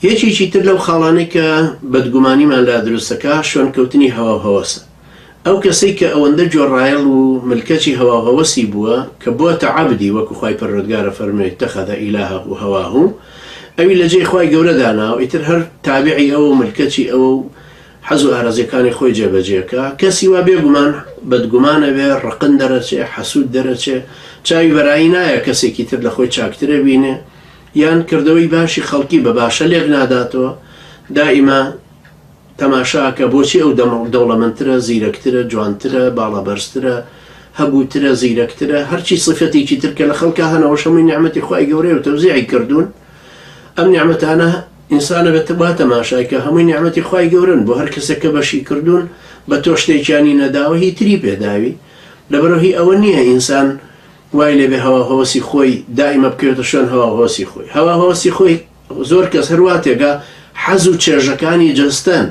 یەکێکی تر لەو خاڵانەی کە بەدگومانیمان لا دروستەکە شوێنکەوتنی هەوا هەوەسە. ئەو کەسەی کە ئەوەندە جۆڕایەڵ و ملکەتی هەوا هەوەسی بووە کە بۆتە عەبدی وەکو خوای پەروەردگارە فەرمووی اتەخەذە ئیلەهەهو هەواهو، ئەوی لە جێی خوای گەورە دانا و ئیتر هەر تابعی ئەوە و ملکەتی ئەوە و حەز و ئارەزیەکانی خۆی جێبەجێکە. کەسی وا بێگومان بەدگومانە بێ، ڕقن دەرەچێ، حەسوود دەرەچێ، چاوی بەرایی نایە کەسێکی تر لە خۆی چاکترە بینێ، یان کردەوەی باشی خەڵکی بە باشە لێک ناداتەوە، دائیما تەماشاکە بۆچی ئەو دەوڵەمەندترە، زیرەکترە، جوانترە، باڵەبەرزترە، هەبووترە، زیرەکترە، هەرچی صفەتێکی ترکە لە خەڵکە هەنەوە شەمووی نیعمەتی خوای گەورەی و تەوزیعی کردوون. ئەم نیعمەتانە ئینسانە بێتە با تەماشای کە هەمووی نیعمەتی خوای گەورەن، بۆ هەر کەسێک کە بەشی کردوون بە تۆ شتێکیانی نەداوە هی تری پێداوی. لەبەرەوە هی ئەوە نییە ئینسان وای لێبێ هەوا هەوەسی خۆی دائیمە بکەوێتە شوێن هەوا هەوەسی خۆی. هەوا هەوەسی خۆی زۆر کەس هەرواتێگا حەز و چێژەکانی جەستەن،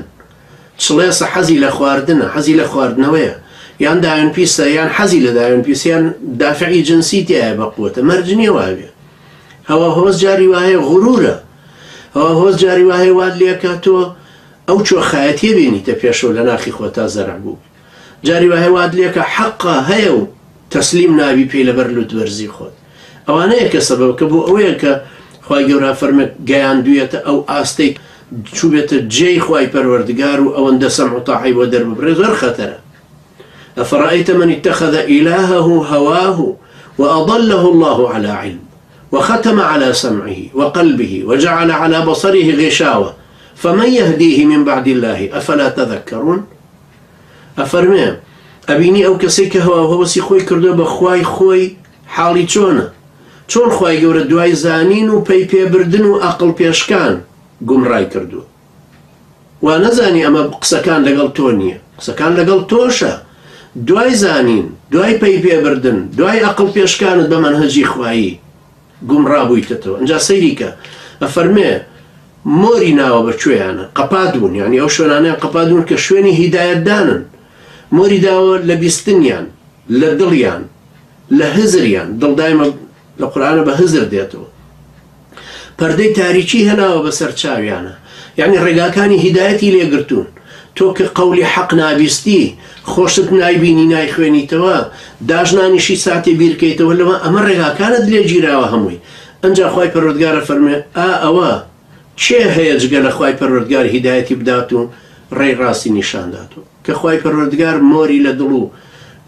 چڵێسە حەزی لە خواردنە، حەزی لە خواردنەوەیە، یان داوێن پیسە، یان حەزی لە داوێن پیسە، یان دافعی جنسی تایە بەقوتە مەرج نییە وابێ. هەوا هەوەس جاری وایە غورورە، هەوا هەوەس جاری وایە واد لێکە تۆ ئەو چۆخایەتیە بینیتە پێشەوە لە ناخی خۆ تا زەرع بوو، جاری وایە واد لێکە حەقە هەیە و تەسلیم نابی پێی لەبەر لوتبەرزی خۆت. ئەوانەیە کە سەبەبکە بۆ ئەوەیە کە خوای گەورە فەرمێ گەیاندوویەتە ئەو ئاستەی چوبێتە جێی خوای پەروەردگار و ئەوەندە سەمع و تاعی بۆ دەرببڕێ زۆر خەتەرە. ئەفەڕەئەیتە مەن اتەخەذە ئیلەهەهو هەواهو وأضله الله على علم وختم على سمعه وقلبه وجعل على بصره غشاوة فمن يهديه من بعد الله أفلا تذكرون. أفرمي ئەبینی ئەو کەسێک کە هەوا هەوەسی خۆی کردو بە خوای خۆی حاڵی چۆنە؟ چۆن خوای گەورە دوای زانین و پەی پێبردن و عەقڵ پێشکان گومڕای کردووە. وا نەزانی ئەمە قسەکان لەگەڵ تۆ نییە، قسەکان لەگەڵ تۆشە. دوای زانین، دوای پەی پێبردن، دوای عەقڵ پێشکانت بە مەنهەجی خوایی گومڕابوویتەوە. ئەنجا سەیریکە ئەفەرمێ مۆری ناوە بە کوێیانە قەپادبوون، یعنی ئەو شوێنانەیان قەپادبوون کە شوێنی هیدایەتدانن. مۆری داوە لە بیستنیان، لە دڵیان، لە هزریان. دڵ دایمە لە قورئانە بە هزر دێتەوە. پەردەی تاریکی هەناوە بەسەر چاویانە، یعنی ڕێگاکانی هیدایەتی لێگرتوون. تۆ کە قەولی حەق نابیستی، خۆشت نایبینی نایخوێنیتەوە، داژنانیشی ساتێ بیرکەیتەوە لەوە، ئەمە ڕێگاکانت لێ گیراوە هەمووی. ئەنجا خوای پەروەردگارە فەرمێ ئەوە چێ هەیە جگە لە خوای پەروەردگار هیدایەتی بدات و ڕێی ڕاستی نیشانداتەوە؟ کە خوای پەروەردگار مۆری لە دڵ و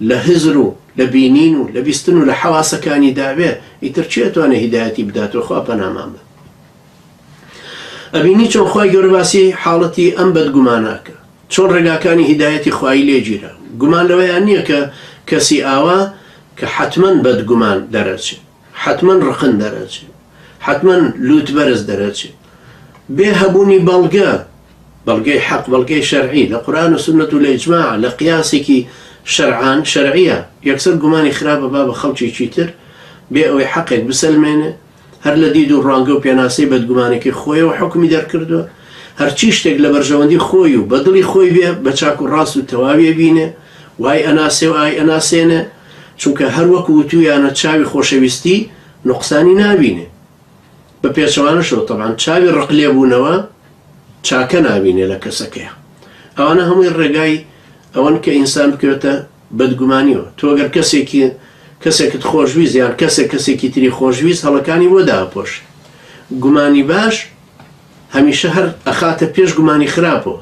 لە هزر و لە بینین و لە بیستن و لە حەواسەکانی داوێ، ئیتر چێتوانێ هیدایەتی بداتەوە؟ خوا پەنامان بە. ئەبینی چۆن خوای گەورە باسی حاڵەتی ئەم بەدگوماناکە، چۆن ڕێگاکانی هیدایەتی خوایی لێگیرە. گومان لەوەیان نییە کە کەسی ئاوا کە حتمەن بەدگومان دەرەچێت، حتمەن ڕقن دەرەچێت، حتمەن لوتبەرز دەرەچێت، بێ هەبوونی بەڵگەی حەق، بەڵگەی شەرعی لە قورئان و سونەت و لە ئیجماع لە قیاسێکی شەرعیە. یەکسەر گومانی خراپە با بە خەڵکێکی تر بێ ئەوەی حەقێک بسەلمێنێ، هەر لە دید و ڕوانگە و پێناسەی بەدگومانێکی خۆیەوە حکمی دەرکردووە، هەرچی شتێک لە بەرژەوەندی خۆی و بەدڵی خۆی بێ بە چاک و ڕاست و تەواویە بینێ، وای ئەناسێ و ئای ئەناسێنێ، چونکە هەر وەکو وتویانە چاوی خۆشەویستی نوقسانی نابینێ. بە پێچەوانەشەوە تەبعاً چاوی ڕق لێبوونەوە چاکە نابینێ لە کەسەکەیە. ئەوانە هەمووی ڕێگای ئەوەن کە ئینسان بکەوێتە بەدگومانیەوە. تۆ ئەگەر کەسێکت خۆشویست یان کەسێکی تری خۆشویست هەڵەکانی بۆ داپۆش. گومانی باش هەمیشە هەر ئەخاتە پێش گومانی خراپەوە.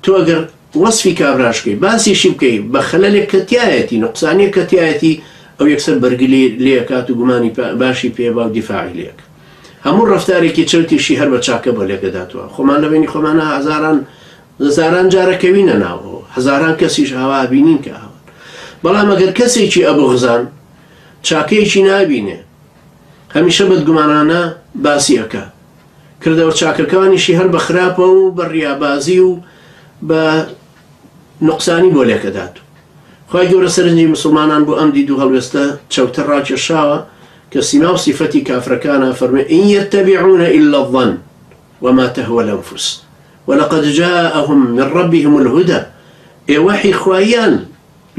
تۆ ئەگەر وەسفی کابراشکەی باسیشی بکەی بە خەلەلێک کە تایەتی، نوقسانێک کە تایەتی، ئەو یەکسەر بەرگلی لێکات و گومانی باشی پێبا و دیفاعی لێک. هەموو ڕەفتارێکی چەوتیشی هەر بە چاکە بۆ لێکەداتەوە. خۆمان لەبینی خۆمانە هەزاران جارەکەوینە ناوەوە، هەزاران کەسیش هاوا بینین کە هاوان. بەڵام ئەگەر کەسێکی ئەبوغزان چاکەیەکی نابینێ، هەمیشە بەدگومانانە باسی ئەکا، کردەوە چاکەکانیشی هەر بە خراپە و بە ڕیابازی و بە نوقسانی بۆ لێکەدات. خوای گەورە سەرنجی مسلمانان بۆ ئەم دید و هەڵوێستە چەوتە ڕاکێشاوە کە سیما و سیفەتی کافرەکانە فەرمێ ئین یەتەبیعون ئیلا الظەن وما تهوى الأنفس ولقد جاءهم من ربهم الهدى. وحی خوایان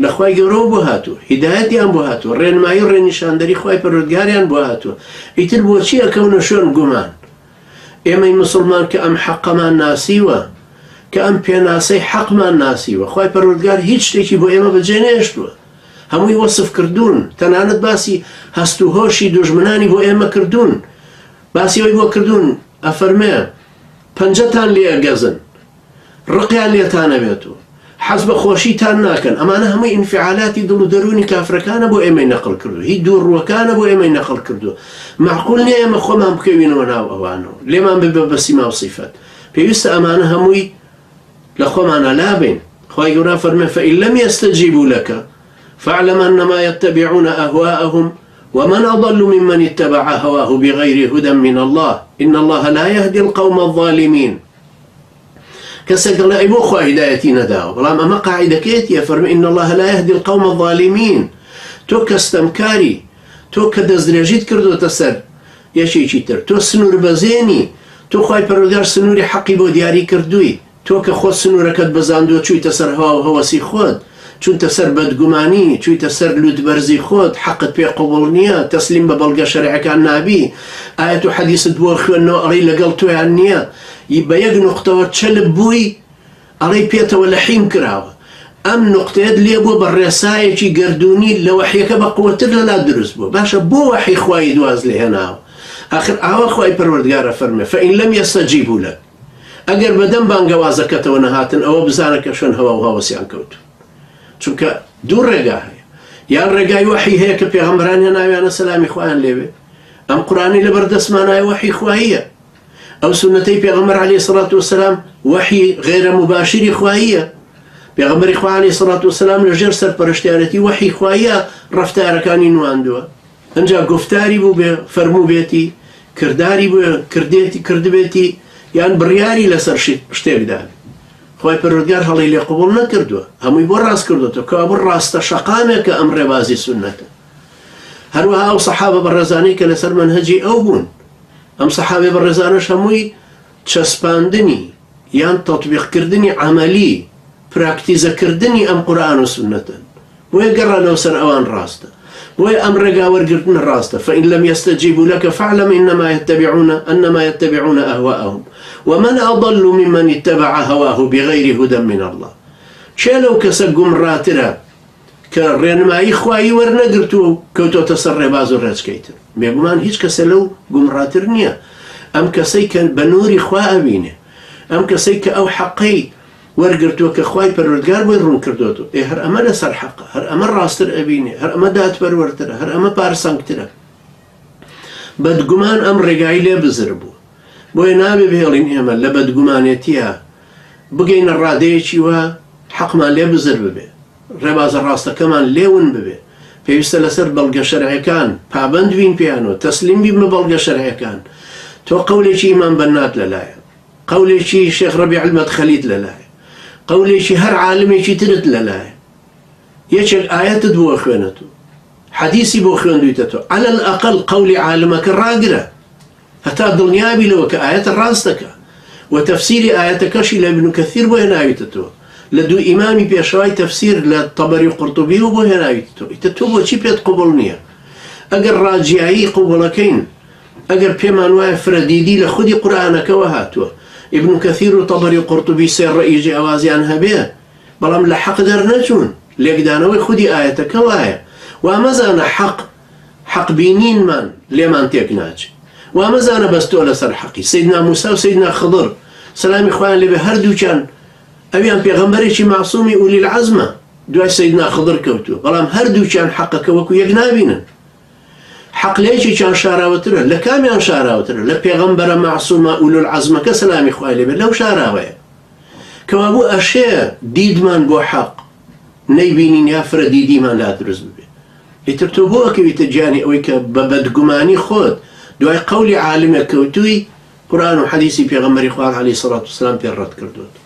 لە خوای گەورەوە بۆ هاتووە، هیدایەتیان بۆ هاتووە، ڕێنمایی و ڕێنیشاندەری خوای پەروەردگاریان بۆ هاتووە. ئیتر بۆچی ئەکەونە شوێن گومان؟ ئێمەی مسلمان کە ئەم حەقەمان ناسیوە، کە ئەم پێناسەی حەقمان ناسیوە، خوای پەروەردگار هیچ شتێکی بۆ ئێمە بەجێ نێشتووە، هەمووی وەسف کردوون، تەنانەت باسی هەست و هۆشی دوژمنانی بۆ ئێمە کردوون، باسی ئەوەی بۆ کردوون ئەفەرمێ پەنجەتان لێ ئەگەزن، ڕقیان لێتانە بێتەوە، حەز بە خۆشیتان ناکەن. ئەمانە هەمووی ئینفعالاتی دڵ و دەرونی کافرەکانە بۆ ئێمەی نەقڵ کردو، هیچ دووڕووەکانە بۆ ئێمەی نەقڵ کردو. معقول نییە ئێمە خۆمان بکەوینەوە ناو ئەوانەوە، لێمان ببێ بە سیما و صیفەت. پێویستە ئەمانە هەمووی لە خۆمانە لابین. خوای گەورە فەرمێ فەئین لەم یەستەجیبوا لەک فاعلم أنما يتبعون أهواءهم ومن أضل ممن اتبع هواه بغير هدى من الله إن الله لا يهدي القوم الظالمين. کەسێک دەڵێ ئەی بۆ خوا هیدایەتی نەداوە، بەڵام ئەمە قاعیدەکەیەتیە، فەرمێ إن الله لا يهدي القوم الظالمين. تۆ کەستەمکاری، تۆ کە دەستدرێژیت کردوتە سەر یەکێکی تر، تۆ سنوور بەزێنی، تۆ خوای پەروەردگار سنووری حەقی بۆ دیاری کردووی، تۆ کە خۆت سنوورەکەت بەزاندووە چوویتە سەر هەوا و هەوەسی خۆت، چونتە سەر بەدگومانی، چوویتە سەر لوتبەرزی خۆت، حەقت پێ قوبوڵ نییە، تەسلیم بە بەڵگە شەریعەکان نابی، ئایەت و حەدیست بۆ خوێندنەوە ئەڵێی لەگەڵ تۆیان نییە، بە یەک نوقتەوە چەلب بووی ئەڵێی پێتەوە لەحیم کراوە، ئەم نوقتەیەت لێ بووە بە ڕێسایەکی گەردوونی لە وەحیەکە بە قووەتر لەلا دروست بووە. باشە بۆ وەحی خوای دواز لێ هێناوە؟ ئاخر ئاوا خوای پەروەردگارە فەرمێ فەئین لەم یەستەجیبوا لەک، ئەگەر بەدەم بانگەوازەکەتەوە نەهاتن ئەوە بزانە کە شوێن هەوا و هاوەسیان کەوتو. چونکە دوو ڕێگا هەیە، یان ڕێگای وەحی هەیە کە پێغەمبەران هێناویانە سەلامی خوایان لێبێ، ئەم قورئانی لەبەردەستمانایە وەحی خواییە، ئەو سنەتەی پێغەمبەر عەلەیهی سەڵات وەسەلام وەحی غێرە مباشری خواییە، پێغەمبەری خوا عەلەیهی سەڵات وەسەلام لەژێر سەرپەرشتیارەتی وەحی خواییە ڕەفتارەکانی نواندووە. ئەنجا گفتاری بوو بێ فەرموو بێتی، کرداری بووە کردبێتی، یان بڕیاری لەسەر شتێکدا، خوای پەروەردگار هەڵی لێ قوبوڵ نەکردووە، هەمووی بۆ ڕاست کردوێتەوە، کەوا بۆ ڕاستە شەقامێکە ئەم ڕێبازی سونەتە. هەروەها ئەو سەحابە بەڕێزانەی کە لەسەر منهەجی ئەو بوون، ئەم سەحابە بەڕێزانەش هەمووی چەسپاندنی یان تەطبیقکردنی عەمەلی، پراکتیزەکردنی ئەم قورئان و سونەتن، بۆیە گەڕانەوە سەر ئەوان ڕاستە، بۆیە ئەم ڕێگا وەرگرتن ڕاستە. فەئین لەم یەستەجیبوا لەک فاعلم أنما يتبعون أهواءهم ومن أضل ممن اتبع هواه بغير هدى من الله. چێ لەو کەسە گومڕاترە کە ڕێنمایی خوایی وەرنەگرتووە و کەوتۆتە سەر ڕێباز و ڕێچکەیتر؟ بێگومان هیچ کەسە لەو گومڕاتر نییە، ئەم کەسەی کە بە نووری خوا ئەبینێ، ئەم کەسەی کە ئەو حەقەی وەرگرتووە کە خوای پەروەردگار بۆی ڕوون کردوێتەوە، هەر ئەمە لەسەر حەقە، هەر ئەمە ڕاستتر ئەبینێ، هەر ئەمە دادپەروەرترە، هەر ئەمە پارسەنگترە. بەدگومان ئەم ڕێگایی لێ بزر بوو، بۆیە نابێ بهێڵین ئێمە لە بەدگومانێتیە بگەینە ڕادەیەکی وە حەقمان لێ بزر ببێ، ڕێبازە ڕاستەکەمان لێون ببێ، پێویستە لەسەر بەڵگە شەرعیەکان پابەند بین پێیانەوە، تەسلیم بین بە بەڵگە شەرعیەکان. تۆ قەولێکی ئیمام بەنات لەلایە، قەولێکی شێخ ڕەبیع المەدخەلیت لەلایە، قەولێکی هەر عالمێکی ترت لەلایە، یەکێک ئایەتت بۆ خوێنێتەوە، حەدیسی بۆ خوێندوویتەوە، عەلە الئەقەل قەولی عالمەکە ڕاگرە، هەتا دڵنیابی لەوە کە ئایەتە ڕاستەکە، و تەفسیری ئایەتەکەشی لە ئیبن کەثیر بۆ هێناویتەوە، لە دوو ئیمامی پێشەوای تەفسیر لە تەبەری و قورتوبی و بۆ هێناویتەوە. ئیتر تۆ بۆچی پێت قوبوڵ نییە؟ ئەگەر ڕاجیایی قوبوڵەکەین، ئەگەر پێمان وایە فرەدیدی لە خودی قورئانەکەوە هاتووە، ئیبن کەثیر و تەبەری و قورتوبی سێ ڕەئیجی ئەوازیان هەبێ، بەڵام لە حەق دەرنەچوون، لێکدانەوەی خودی ئایەتەکە وایە، وامەزانە حەق بینینمان لێمان تێک ناچێت، وامەزانە بەستۆ لەسەر حەقی. سەیدنا موسا و سەیدنا خضر سەلامی خوایان لێبێ هەردووچیان ئەویان پێغەمبەرێکی معسوومی ئولی العەزمە، دوای سەیدنا خضر کەوتووە، بەڵام هەردووچیان حەقەکە وەکو یەک نابینن. حەق لەیەکێکیان شاراوەترە، لە کامیان شاراوەترە؟ لە پێغەمبەرە معسوومە ئولی العەزمەکە سەلامی خوای لێبێ لەو شاراوەیە، کەوا بوو ئەشێ دیدمان بۆ حەق نەیبینین یا فرەدیدیمان لا دروست ببێ. ئیتر تۆ بۆ ئەکەویتە گیانی ئەوەی کە بە بەدگومانی خۆت دوای قەولی عالمێک کەوتووی قورئان و حەدیسی پێغەمبەری خوا عەلەیهی سەڵات وسەلام پێ ڕەت کردووە.